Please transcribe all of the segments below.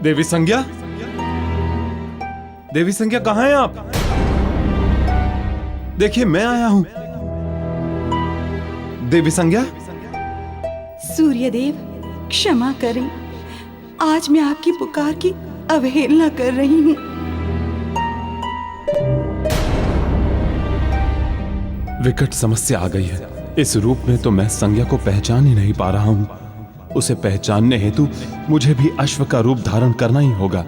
देवी संज्ञा, देवी संज्ञा कहाँ हैं आप? देखिए मैं आया हूं। देवी संज्ञा। सूर्यदेव क्षमा करें, आज मैं आपकी पुकार की अवहेलना कर रही हूँ। विकट समस्या आ गई है। इस रूप में तो मैं संज्ञा को पहचान ही नहीं पा रहा हूं। उसे पहचानने हेतु मुझे भी अश्व का रूप धारण करना ही होगा।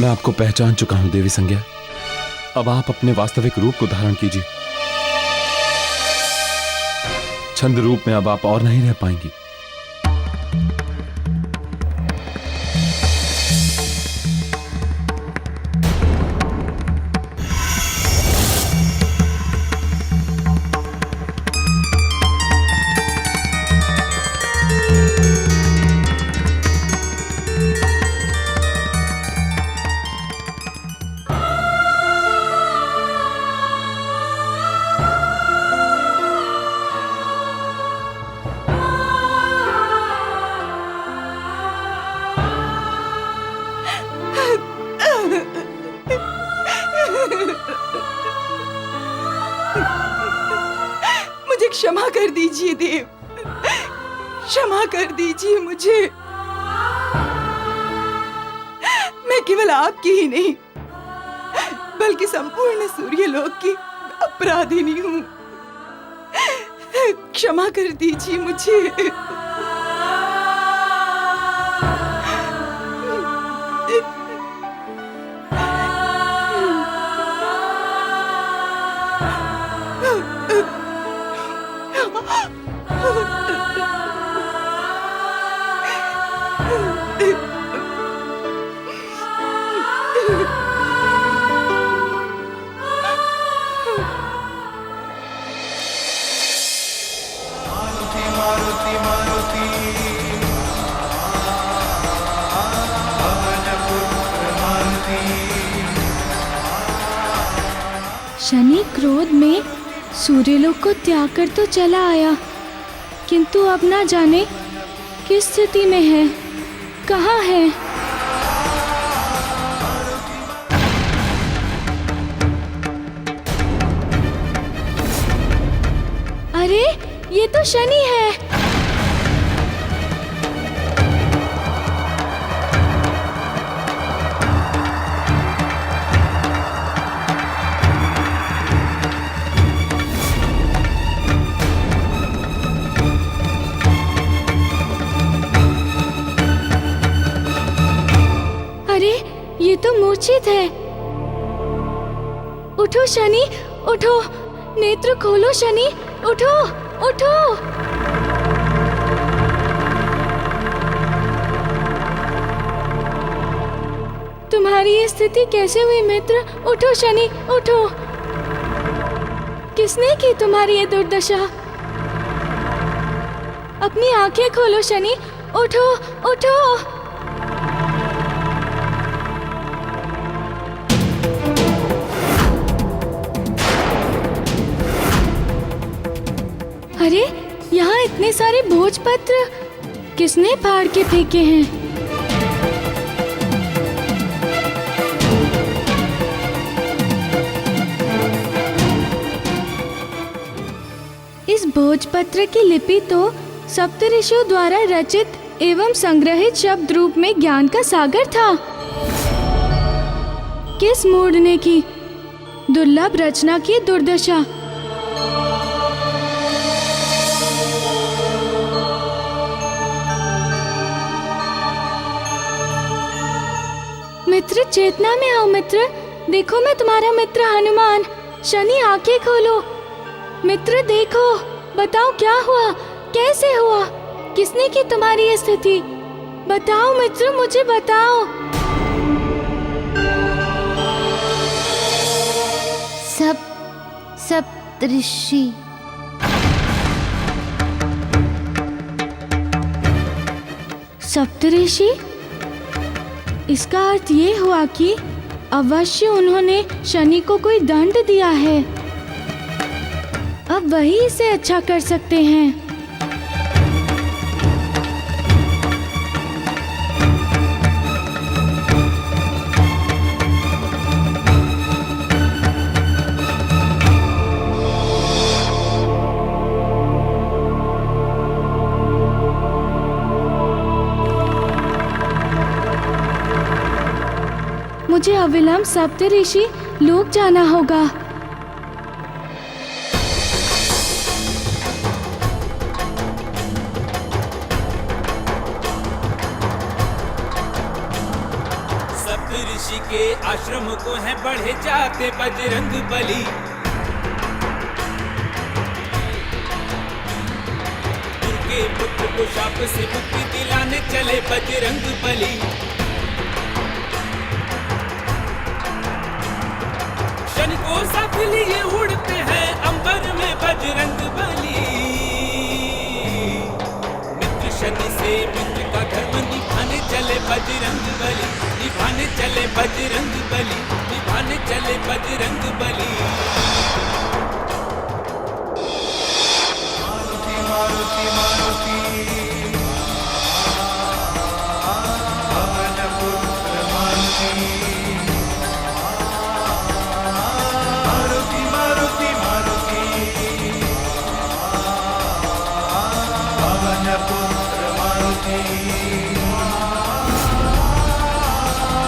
मैं आपको पहचान चुका हूं देवी संज्ञा। अब आप अपने वास्तविक रूप को धारण कीजिए। छंद रूप में अब आप और नहीं रह पाएंगी। मुझे क्षमा कर दीजिए देव, क्षमा कर दीजिए मुझे। मैं केवल आपकी ही नहीं बल्कि संपूर्ण सूर्यलोक की अपराधिनी हूँ। क्षमा कर दीजिए मुझे। शनि क्रोध में सूर्यलोक को त्याग कर तो चला आया, किंतु अब ना जाने किस स्थिति में है, कहाँ है। अरे ये तो शनि है। ये तो मूर्छित है। उठो शनि, उठो, नेत्र खोलो शनि, उठो, उठो। तुम्हारी ये स्थिति कैसे हुई मित्र? उठो शनि, उठो। किसने की तुम्हारी ये दुर्दशा? अपनी आंखें खोलो शनि, उठो, उठो। अरे यहाँ इतने सारे भोजपत्र, किसने फाड़ के फेंके हैं? इस भोजपत्र की लिपि तो सप्तऋषियों द्वारा रचित एवं संग्रहित शब्द रूप में ज्ञान का सागर था। किस मूढ़ ने की दुर्लभ रचना की दुर्दशा। मित्र, चेतना में आओ मित्र। देखो, मैं तुम्हारा मित्र हनुमान। शनि, आंखें खोलो। मित्र देखो, बताओ क्या हुआ, कैसे हुआ, किसने की तुम्हारी ये स्थिति? बताओ मित्र, मुझे बताओ। सप्तऋषि। सप्तऋषि? इसका अर्थ ये हुआ कि अवश्य उन्होंने शनि को कोई दंड दिया है। अब वही इसे अच्छा कर सकते हैं। मुझे अविलंब सप्तऋषि लोक जाना होगा। सप्तऋषि के आश्रम को है बढ़े जाते बजरंग बली। दुर्गे पुत्र को शाप से मुक्ति दिलाने चले बजरंग बली। शनि को साथ लिए उड़ते हैं अंबर में बजरंग बली। मित्र शनि से मित्र का धर्म निभाने चले बजरंग बली। निभाने चले बजरंग बली। निभाने चले बजरंग बली। मारुति मारुति मारुति पवन पुत्र मारुति। मारुति मारुति मारुति पवन पुत्र मारुति।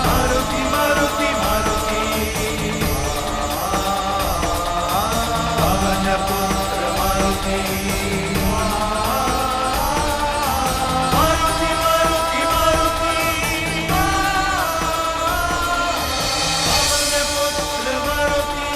मारुति मारुति मारुति पवन पुत्र मारुति। मारुति मारुति मारुति पवन पुत्र मारुति।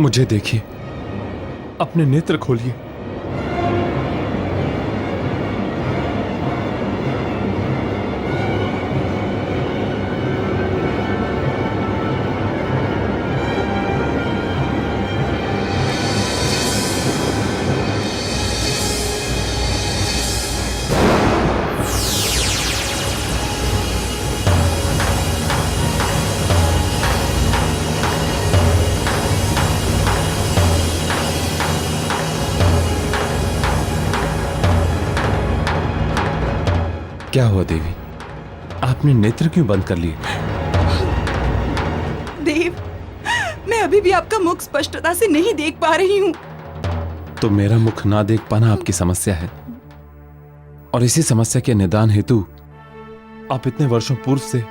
मुझे देखिए, अपने नेत्र खोलिए। क्या हुआ देवी, आपने नेत्र क्यों बंद कर लिए? देव, मैं अभी भी आपका मुख स्पष्टता से नहीं देख पा रही हूँ। तो मेरा मुख ना देख पाना आपकी समस्या है, और इसी समस्या के निदान हेतु आप इतने वर्षों पूर्व से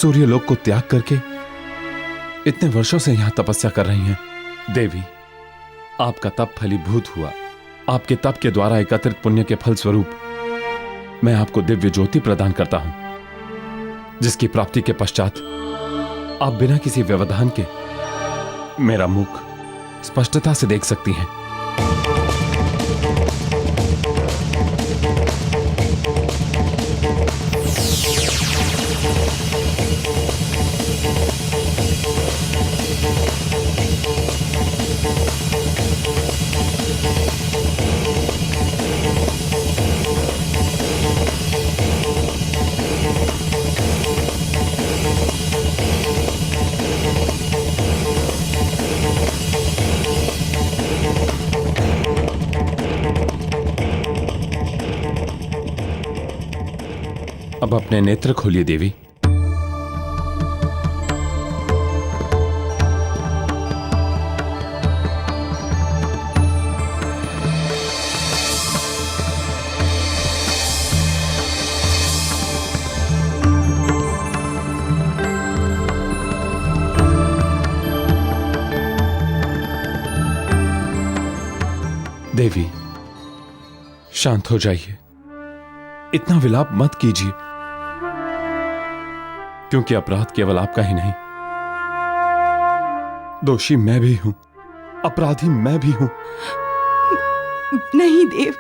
सूर्यलोक को त्याग करके इतने वर्षों से यहां तपस्या कर रही हैं। देवी, आपका तप फलीभूत हुआ। आपके तप के द्वारा एकत्रित पुण्य के फल स्वरूप मैं आपको दिव्य ज्योति प्रदान करता हूं, जिसकी प्राप्ति के पश्चात आप बिना किसी व्यवधान के मेरा मुख स्पष्टता से देख सकती हैं। अब अपने नेत्र खोलिए देवी। देवी, शांत हो जाइए, इतना विलाप मत कीजिए, क्योंकि अपराध केवल आपका ही नहीं, दोषी मैं भी हूं, अपराधी मैं भी हूं। नहीं देव,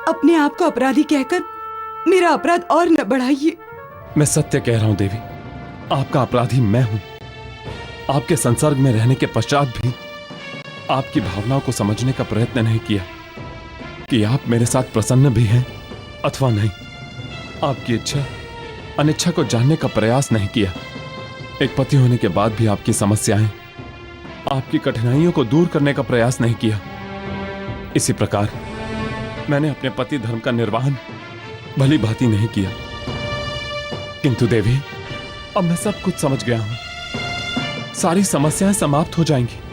अपने आप को अपराधी कहकर मेरा अपराध और न बढ़ाइए। मैं सत्य कह रहा हूं देवी, आपका अपराधी मैं हूं। आपके संसर्ग में रहने के पश्चात भी आपकी भावनाओं को समझने का प्रयत्न नहीं किया कि आप मेरे साथ प्रसन्न भी हैं अथवा नहीं। आपकी इच्छा अनिच्छा को जानने का प्रयास नहीं किया। एक पति होने के बाद भी आपकी समस्याएं, आपकी कठिनाइयों को दूर करने का प्रयास नहीं किया। इसी प्रकार मैंने अपने पति धर्म का निर्वहन भली भांति नहीं किया। किंतु देवी, अब मैं सब कुछ समझ गया हूं, सारी समस्याएं समाप्त हो जाएंगी।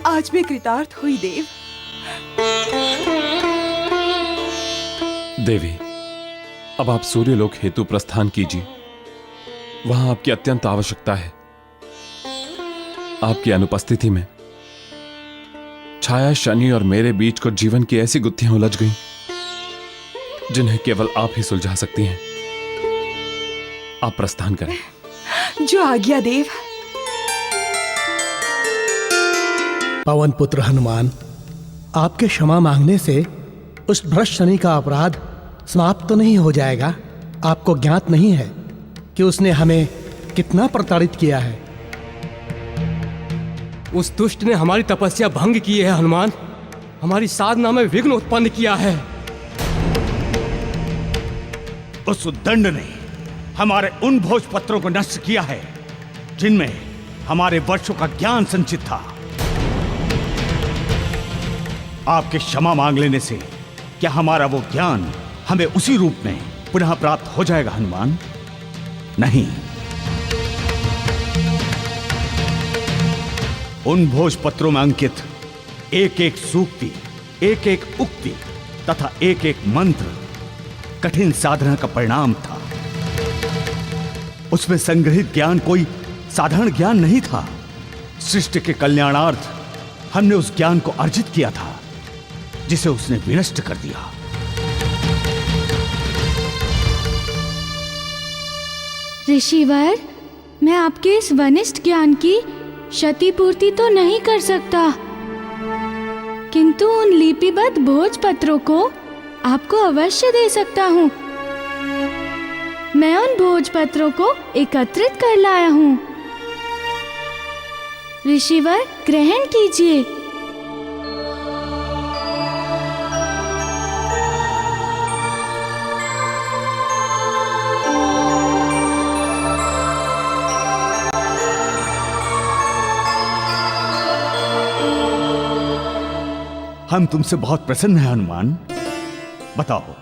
आज मैं कृतार्थ हुई देव। देवी, अब आप सूर्यलोक हेतु प्रस्थान कीजिए, वहां आपकी अत्यंत आवश्यकता है। आपकी अनुपस्थिति में छाया, शनि और मेरे बीच को जीवन की ऐसी गुत्थियां उलझ गईं जिन्हें केवल आप ही सुलझा सकती हैं। आप प्रस्थान करें। जो आज्ञा देव। पवन पुत्र हनुमान, आपके क्षमा मांगने से उस भ्रष्ट शनि का अपराध समाप्त तो नहीं हो जाएगा। आपको ज्ञात नहीं है कि उसने हमें कितना प्रताड़ित किया है। उस दुष्ट ने हमारी तपस्या भंग की है हनुमान, हमारी साधना में विघ्न उत्पन्न किया है। उस उद्दंड ने हमारे उन भोजपत्रों को नष्ट किया है जिनमें हमारे वर्षों का ज्ञान संचित था। आपके क्षमा मांग लेने से क्या हमारा वो ज्ञान हमें उसी रूप में पुनः प्राप्त हो जाएगा हनुमान? नहीं। उन भोजपत्रों में अंकित एक एक सूक्ति, एक एक उक्ति तथा एक एक मंत्र कठिन साधना का परिणाम था। उसमें संग्रहित ज्ञान कोई साधारण ज्ञान नहीं था। सृष्टि के कल्याणार्थ हमने उस ज्ञान को अर्जित किया था जिसे उसने विनष्ट कर दिया। ऋषिवर, मैं आपके इस वनिष्ठ ज्ञान की क्षतिपूर्ति तो नहीं कर सकता, किंतु उन लिपिबद्ध भोजपत्रों को आपको अवश्य दे सकता हूँ। मैं उन भोजपत्रों को एकत्रित कर लाया हूँ। ऋषिवर, ग्रहण कीजिए। हम तुमसे बहुत प्रसन्न हैं हनुमान। बताओ,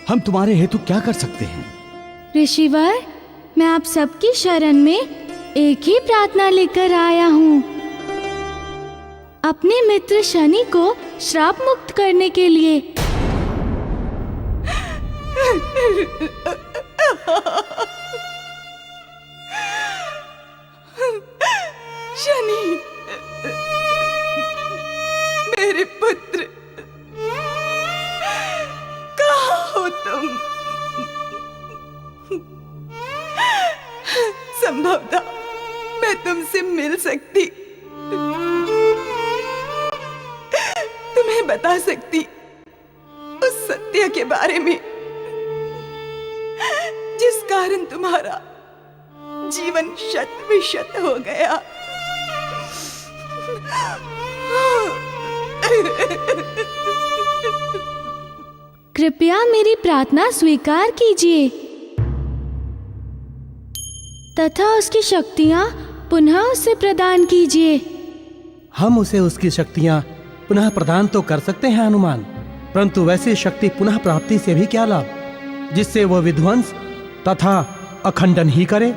हम तुम्हारे हेतु क्या कर सकते हैं? ऋषिवर, मैं आप सबकी शरण में एक ही प्रार्थना लेकर आया हूँ, अपने मित्र शनि को श्राप मुक्त करने के लिए। शनि, मेरे पुत्र, कहाँ हो तुम? संभवतः मैं तुमसे मिल सकती, तुम्हें बता सकती उस सत्य के बारे में जिस कारण तुम्हारा जीवन शत विशत हो गया। कृपया मेरी प्रार्थना स्वीकार कीजिए तथा उसकी शक्तियाँ पुनः उसे प्रदान कीजिए। हम उसे उसकी शक्तियाँ पुनः प्रदान तो कर सकते हैं हनुमान, परंतु वैसी शक्ति पुनः प्राप्ति से भी क्या लाभ जिससे वह विध्वंस तथा अखंडन ही करे।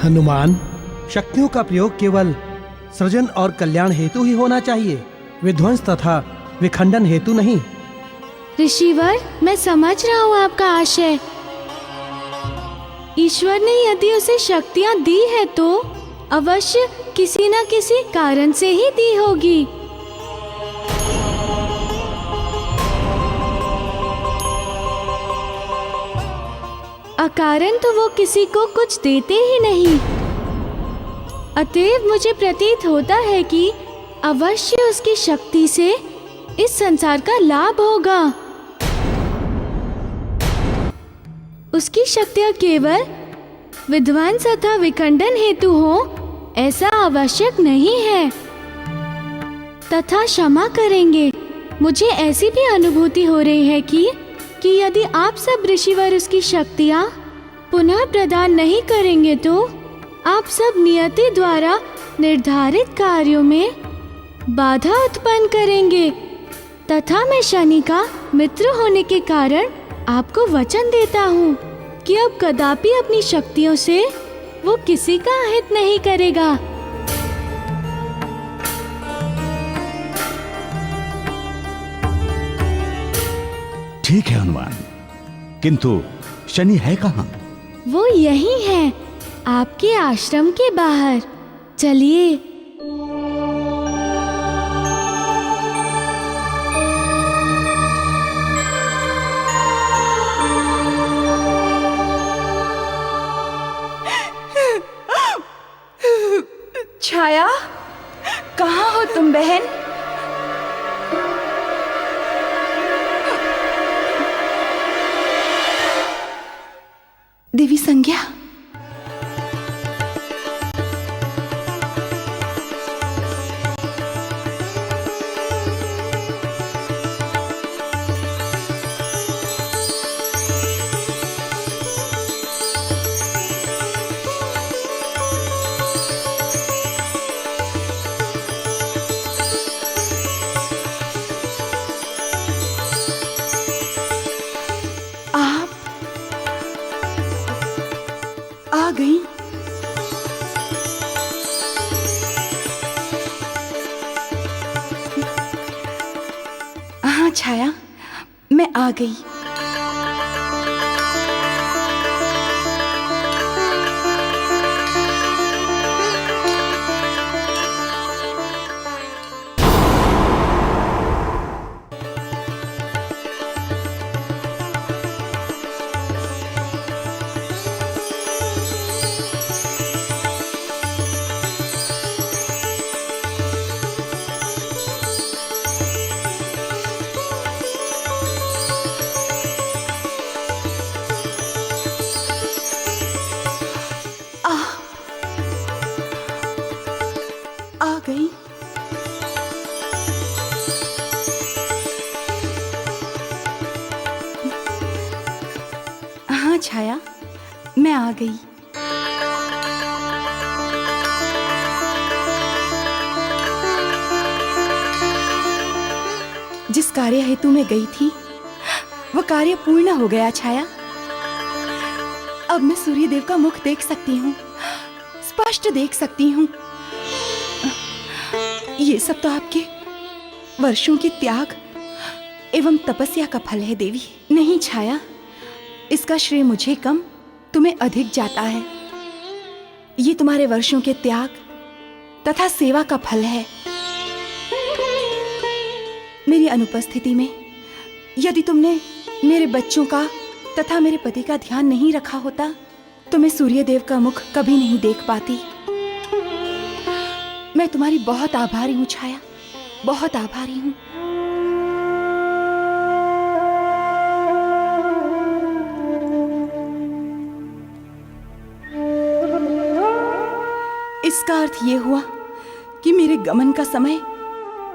हनुमान, शक्तियों का प्रयोग केवल सृजन और कल्याण हेतु ही होना चाहिए, विध्वंस तथा विखंडन हेतु नहीं। ऋषिवर, मैं समझ रहा हूँ आपका आशय। ईश्वर ने यदि उसे शक्तियाँ दी है तो अवश्य किसी न किसी कारण से ही दी होगी। अकारण तो वो किसी को कुछ देते ही नहीं। अतएव मुझे प्रतीत होता है कि अवश्य उसकी शक्ति से इस संसार का लाभ होगा। उसकी शक्तियाँ केवल विध्वंस तथा विखंडन हेतु हो ऐसा आवश्यक नहीं है, तथा क्षमा करेंगे। मुझे ऐसी भी अनुभूति हो रही है कि यदि आप सब ऋषिवर उसकी शक्तियाँ पुनः प्रदान नहीं करेंगे तो आप सब नियति द्वारा निर्धारित कार्यों में बाधा उत्पन्न करेंगे, तथा मैं शनि का मित्र होने के कारण आपको वचन देता हूँ कि अब कदापि अपनी शक्तियों से वो किसी का अहित नहीं करेगा। ठीक है हनुमान, किंतु शनि है कहाँ? वो यही है, आपके आश्रम के बाहर। चलिए। छाया, कहाँ हो तुम बहन? देवी संज्ञा, आ गई। हाँ छाया, मैं आ गई। आ गई। हाँ छाया, मैं आ गई। जिस कार्य हेतु मैं गई थी वह कार्य पूर्ण हो गया छाया। अब मैं सूर्य देव का मुख देख सकती हूँ, स्पष्ट देख सकती हूँ। ये सब तो आपके वर्षों के त्याग एवं तपस्या का फल है देवी। नहीं छाया, इसका श्रेय मुझे कम, तुम्हें अधिक जाता है। ये तुम्हारे वर्षों के त्याग तथा सेवा का फल है। मेरी अनुपस्थिति में यदि तुमने मेरे बच्चों का तथा मेरे पति का ध्यान नहीं रखा होता तो मैं सूर्यदेव का मुख कभी नहीं देख पाती। मैं तुम्हारी बहुत आभारी हूँ छाया, बहुत आभारी हूँ। इसका अर्थ ये हुआ कि मेरे गमन का समय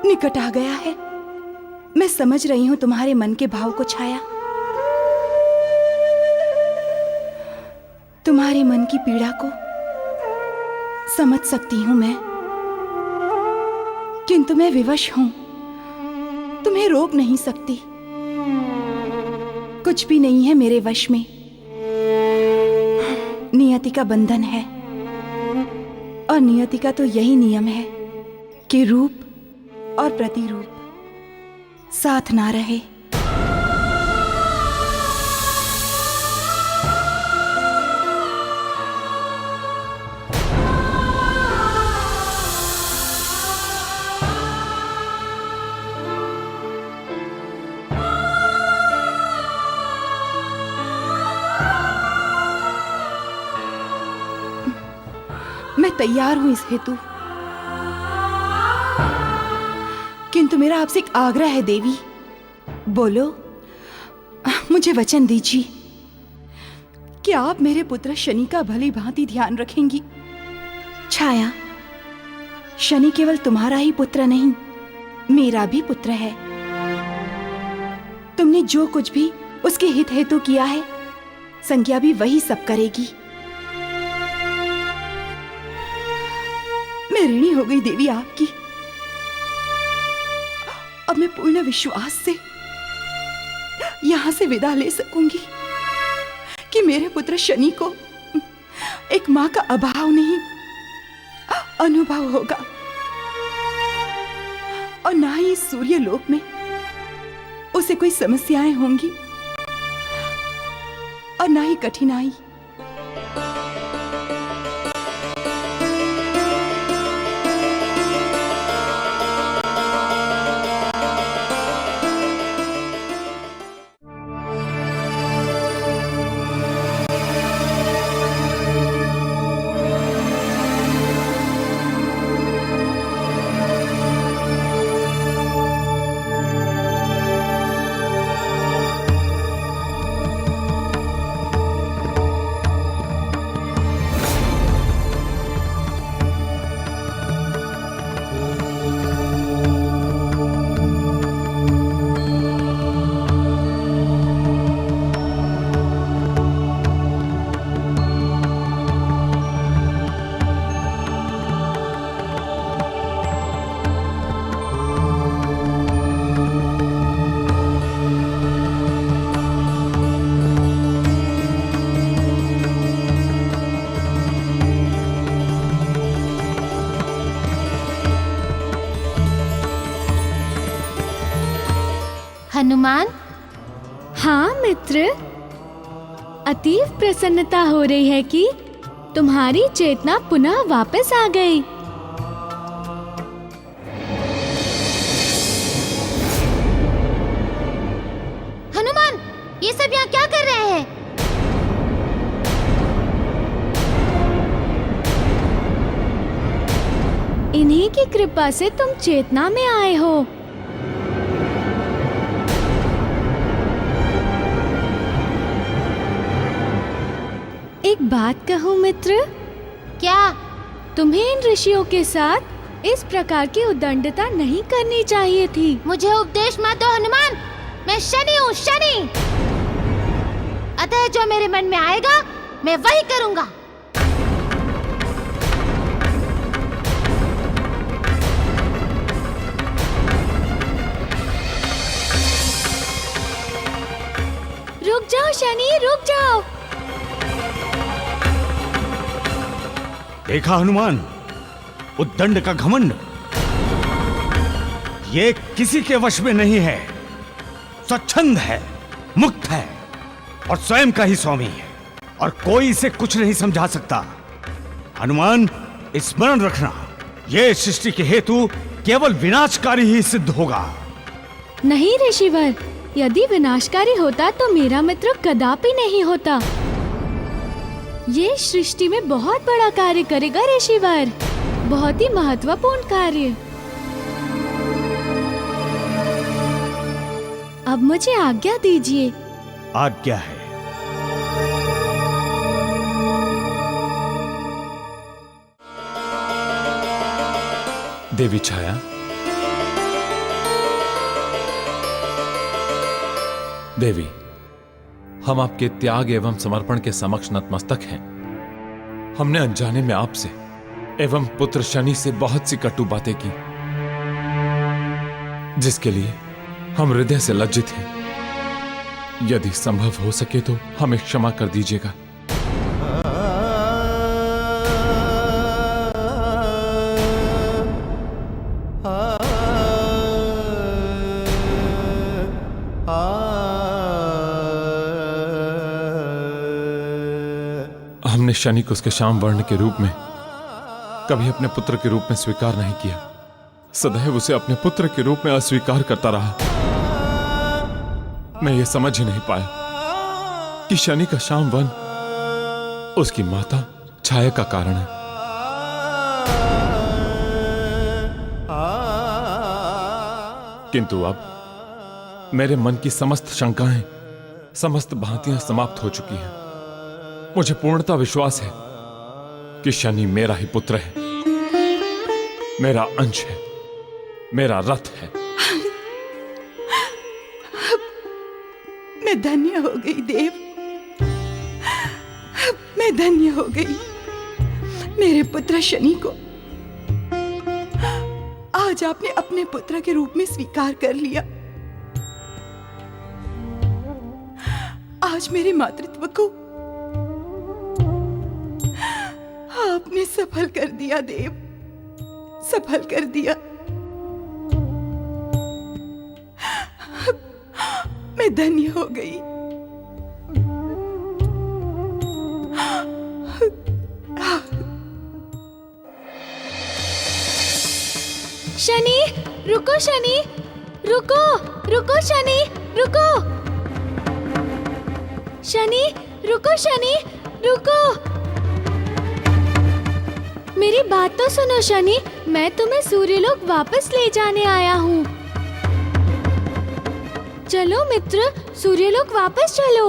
निकट आ गया है। मैं समझ रही हूं तुम्हारे मन के भाव को छाया। तुम्हारे मन की पीड़ा को समझ सकती हूं मैं, किंतु मैं विवश हूं, तुम्हें रोक नहीं सकती। कुछ भी नहीं है मेरे वश में। नियति का बंधन है, और नियति का तो यही नियम है कि रूप और प्रतिरूप साथ ना रहे। मैं तैयार हूं इस हेतु, किंतु मेरा आपसे एक आग्रह है देवी। बोलो, मुझे वचन दीजिए कि आप मेरे पुत्र शनि का भली भांति ध्यान रखेंगी। छाया, शनि केवल तुम्हारा ही पुत्र नहीं, मेरा भी पुत्र है। तुमने जो कुछ भी उसके हित हेतु किया है, संज्ञा भी वही सब करेगी। मैं ऋणी हो गई देवी आपकी। अब मैं पूर्ण विश्वास से यहां से विदा ले सकूंगी कि मेरे पुत्र शनि को एक मां का अभाव नहीं, अनुभव होगा, और ना ही इस सूर्य लोक में उसे कोई समस्याएं होंगी और ना ही कठिनाई। हनुमान। हाँ मित्र, अतीव प्रसन्नता हो रही है कि तुम्हारी चेतना पुनः वापस आ गई। हनुमान, ये सब यहाँ क्या कर रहे हैं? इन्हीं की कृपा से तुम चेतना में आए हो। एक बात कहूँ मित्र? क्या? तुम्हें इन ऋषियों के साथ इस प्रकार की उद्दंडता नहीं करनी चाहिए थी। मुझे उपदेश मत दो हनुमान, मैं शनि हूँ, शनि। अतः जो मेरे मन में आएगा मैं वही करूँगा। रुक जाओ शनि, रुक जाओ। देखा हनुमान, उद्दंड का घमंड, ये किसी के वश में नहीं है, स्वच्छंद है, मुक्त है और स्वयं का ही स्वामी है, और कोई इसे कुछ नहीं समझा सकता। हनुमान, स्मरण रखना, ये सृष्टि के हेतु केवल विनाशकारी ही सिद्ध होगा। नहीं ऋषिवर, यदि विनाशकारी होता तो मेरा मित्र कदापि नहीं होता। ये सृष्टि में बहुत बड़ा कार्य करेगा ऋषिवर, बहुत ही महत्वपूर्ण कार्य। अब मुझे आज्ञा दीजिए। आज्ञा है। देवी छाया, देवी, हम आपके त्याग एवं समर्पण के समक्ष नतमस्तक हैं। हमने अनजाने में आपसे एवं पुत्र शनि से बहुत सी कटु बातें की, जिसके लिए हम हृदय से लज्जित हैं। यदि संभव हो सके तो हमें क्षमा कर दीजिएगा। हमने शनि को उसके श्याम वर्ण के रूप में कभी अपने पुत्र के रूप में स्वीकार नहीं किया, सदैव उसे अपने पुत्र के रूप में अस्वीकार करता रहा। मैं ये समझ ही नहीं पाया कि शनि का श्याम वर्ण उसकी माता छाया का कारण है। किंतु अब मेरे मन की समस्त शंकाएं, समस्त भांतियां समाप्त हो चुकी हैं। मुझे पूर्णता विश्वास है कि शनि मेरा ही पुत्र है, मेरा अंश है, मेरा रथ है। मैं धन्य हो गई देव, मैं धन्य हो गई। मेरे पुत्र शनि को आज आपने अपने पुत्र के रूप में स्वीकार कर लिया। आज मेरे मातृत्व को आपने सफल कर दिया देव, सफल कर दिया। मैं धन्य हो गई। शनि, रुको शनि, रुको, रुको शनि, रुको। शनि, रुको शनि, रुको। मेरी बात तो सुनो शनि, मैं तुम्हें सूर्यलोक वापस ले जाने आया हूँ। चलो मित्र, सूर्यलोक वापस चलो।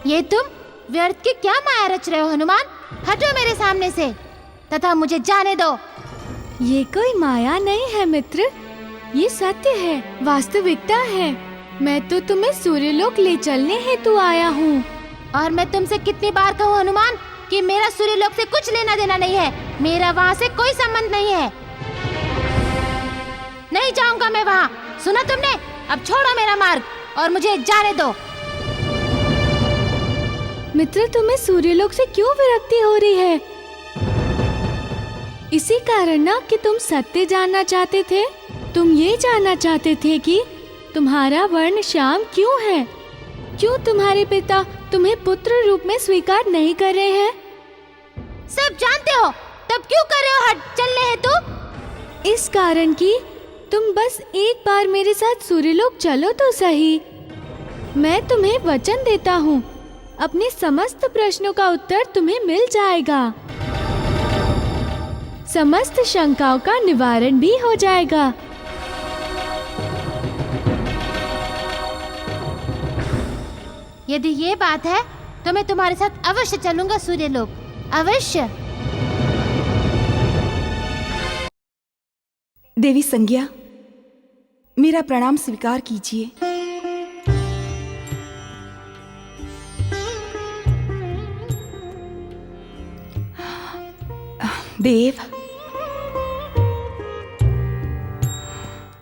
ये तुम व्यर्थ की क्या माया रच रहे हो हनुमान? हटो मेरे सामने से तथा मुझे जाने दो। ये कोई माया नहीं है मित्र, ये सत्य है, वास्तविकता है। मैं तो तुम्हें सूर्यलोक ले चलने हेतु आया हूँ। और मैं तुमसे कितनी बार कहूँ हनुमान कि मेरा सूर्यलोक से कुछ लेना देना नहीं है, मेरा वहाँ से कोई संबंध नहीं है। नहीं जाऊंगा मैं वहाँ, सुना तुमने? अब छोड़ो मेरा मार्ग और मुझे जाने दो। मित्र, तुम्हें सूर्यलोक से क्यों विरक्ति हो रही है? इसी कारण ना कि तुम सत्य जानना चाहते थे। तुम ये जानना चाहते थे कि तुम्हारा वर्ण श्याम क्यों है, क्यों तुम्हारे पिता तुम्हें पुत्र रूप में स्वीकार नहीं कर रहे हैं। सब जानते हो, तब क्यों कर रहे हो हट चलने हेतु? इस कारण कि तुम बस एक बार मेरे साथ सूर्यलोक चलो तो सही। मैं तुम्हें वचन देता हूँ, अपने समस्त प्रश्नों का उत्तर तुम्हें मिल जाएगा, समस्त शंकाओं का निवारण भी हो जाएगा। यदि ये बात है तो मैं तुम्हारे साथ अवश्य चलूंगा सूर्यलोक, अवश्य। देवी संज्ञा, मेरा प्रणाम स्वीकार कीजिए। देव,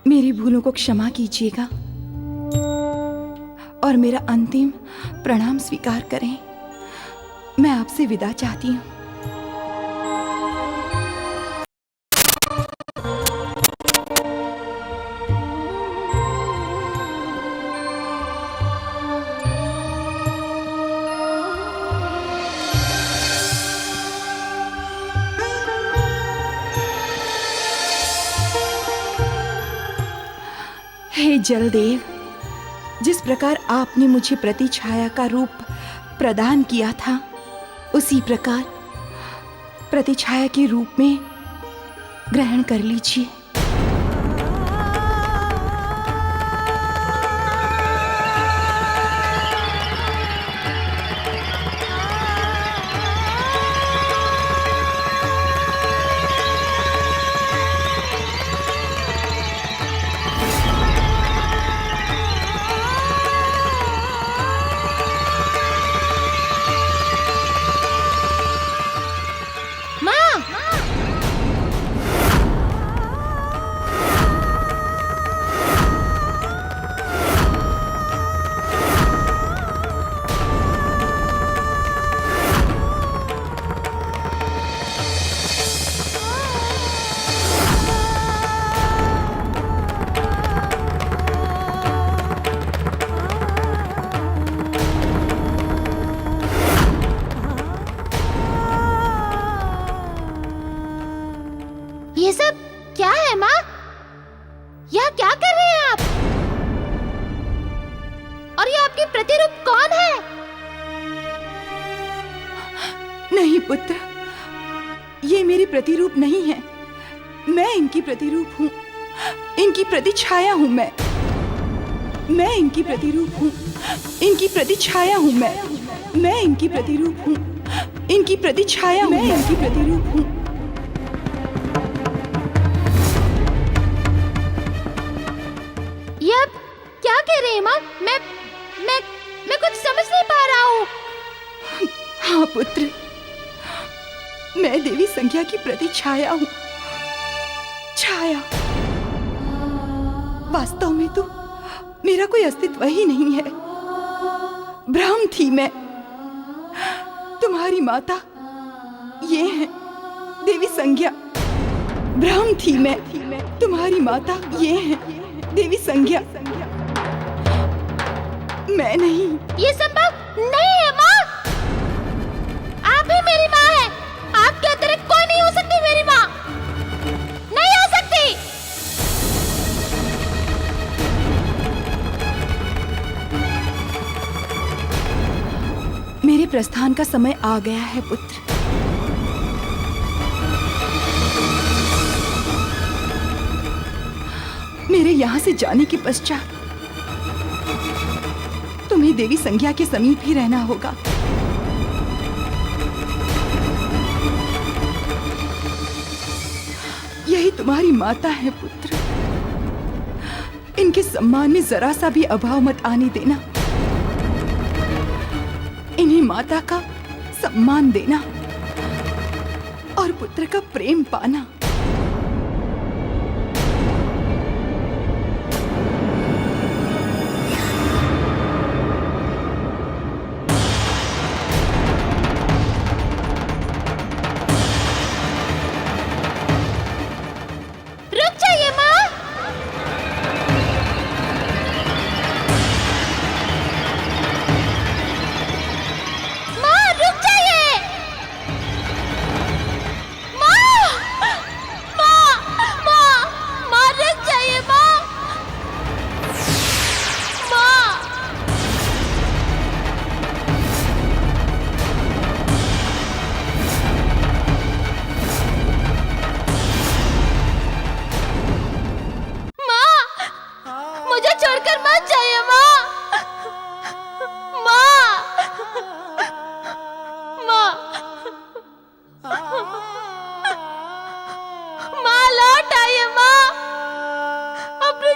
मेरी भूलों को क्षमा कीजिएगा और मेरा अंतिम प्रणाम स्वीकार करें। मैं आपसे विदा चाहती हूँ। हे जलदेव, जिस प्रकार आपने मुझे प्रतिछाया का रूप प्रदान किया था, उसी प्रकार प्रतिछाया के रूप में ग्रहण कर लीजिए। ये सब क्या है माँ? यह क्या कर रहे हैं आप? और ये आपकी प्रतिरूप कौन है? नहीं पुत्र, ये मेरी प्रतिरूप नहीं है। मैं इनकी प्रतिरूप हूँ, इनकी प्रतिछाया हूँ मैं इनकी प्रतिरूप हूँ, इनकी प्रतिछाया हूँ मैं इनकी प्रतिरूप हूँ, इनकी प्रतिछाया हूँ, मैं इनकी प्रतिरूप हूँ। ये आप क्या कह रहे हैं माँ? मैं कुछ समझ नहीं पा रहा हूँ। हाँ पुत्र, मैं देवी संज्ञा की प्रतिछाया हूँ। छाया। वास्तव में तो मेरा कोई अस्तित्व ही नहीं है। भ्रम थी मैं। तुम्हारी माता ये है देवी संज्ञा। भ्रम थी मैं। तुम्हारी माता ये है देवी संज्ञा। मैं नहीं। ये संभव नहीं है माँ। आप ही मेरी माँ है। आपके अतिरिक्त कोई नहीं हो सकती मेरी माँ। नहीं हो सकती। मेरे प्रस्थान का समय आ गया है पुत्र। मेरे यहाँ से जाने के पश्चात तुम्हें देवी संज्ञा के समीप ही रहना होगा। यही तुम्हारी माता है पुत्र। इनके सम्मान में जरा सा भी अभाव मत आने देना। इन्हें माता का सम्मान देना और पुत्र का प्रेम पाना।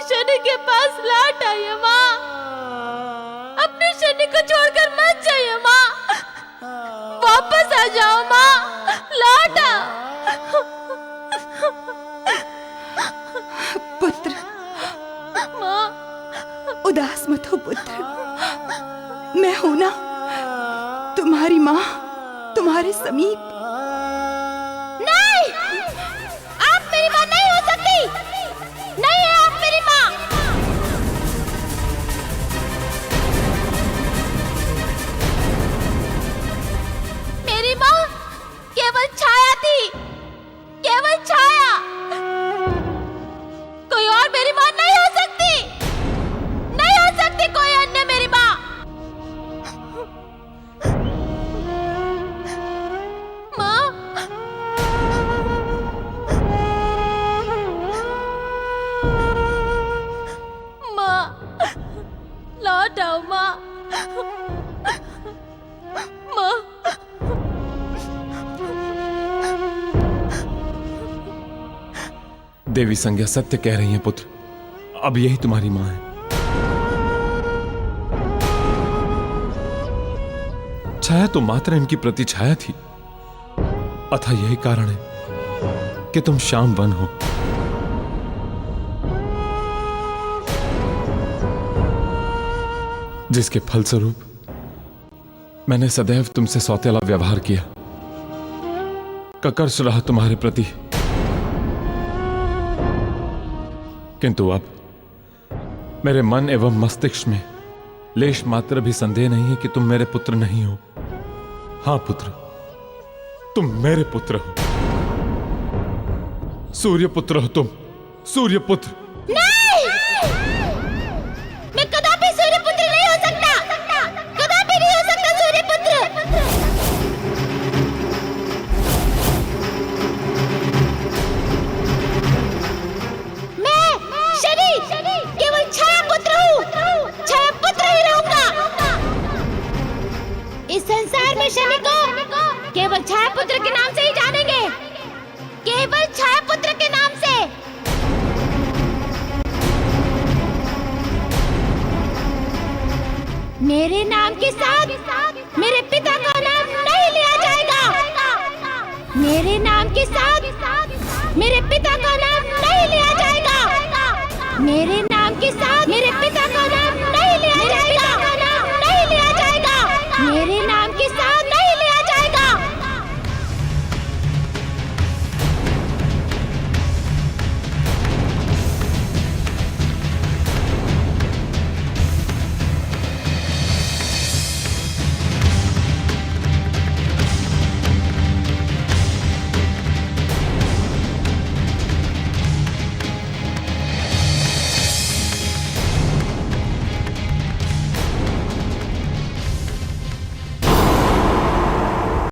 शनि के पास लौट आइए माँ। अपने शनि को छोड़कर मत जाइए माँ। वापस आ जाओ माँ। लौट आओ। पुत्र, माँ उदास मत हो पुत्र। मैं हूं ना, तुम्हारी माँ, तुम्हारे समीप। नहीं, आप मेरी माँ नहीं हो सकती। नहीं है आप मेरी माँ। मेरी माँ केवल छाया थी, केवल छाया। कोई और मेरी माँ नहीं हो सकती। नहीं हो सकती कोई देवी संज्ञा सत्य कह रही हैं पुत्र, अब यही तुम्हारी मां है। छाया तो मात्र इनकी प्रतिछाया थी, अतः यही कारण है कि तुम श्याम वन हो। जिसके फलस्वरूप मैंने सदैव तुमसे सौतेला व्यवहार किया, ककर्ष रहा तुम्हारे प्रति। किंतु अब मेरे मन एवं मस्तिष्क में लेश मात्र भी संदेह नहीं है कि तुम मेरे पुत्र नहीं हो। हां पुत्र, तुम मेरे पुत्र हो, सूर्य पुत्र हो तुम, सूर्य पुत्र। नहीं, मैं कदापि सूर्य पुत्र नहीं हो सकता, कदापि नहीं हो सकता सूर्य पुत्र। मैं शनि केवल छाया पुत्र हूँ, छाया पुत्र ही रहूंगा। इस संसार में शनि को केवल छाया पुत्र के नाम से ही जानेंगे, केवल छाया पुत्र के नाम से। मेरे नाम के साथ मेरे पिता का नाम नहीं लिया जाएगा। मेरे नाम के साथ मेरे पिता का नाम नहीं लिया जाएगा। मेरे नाम के साथ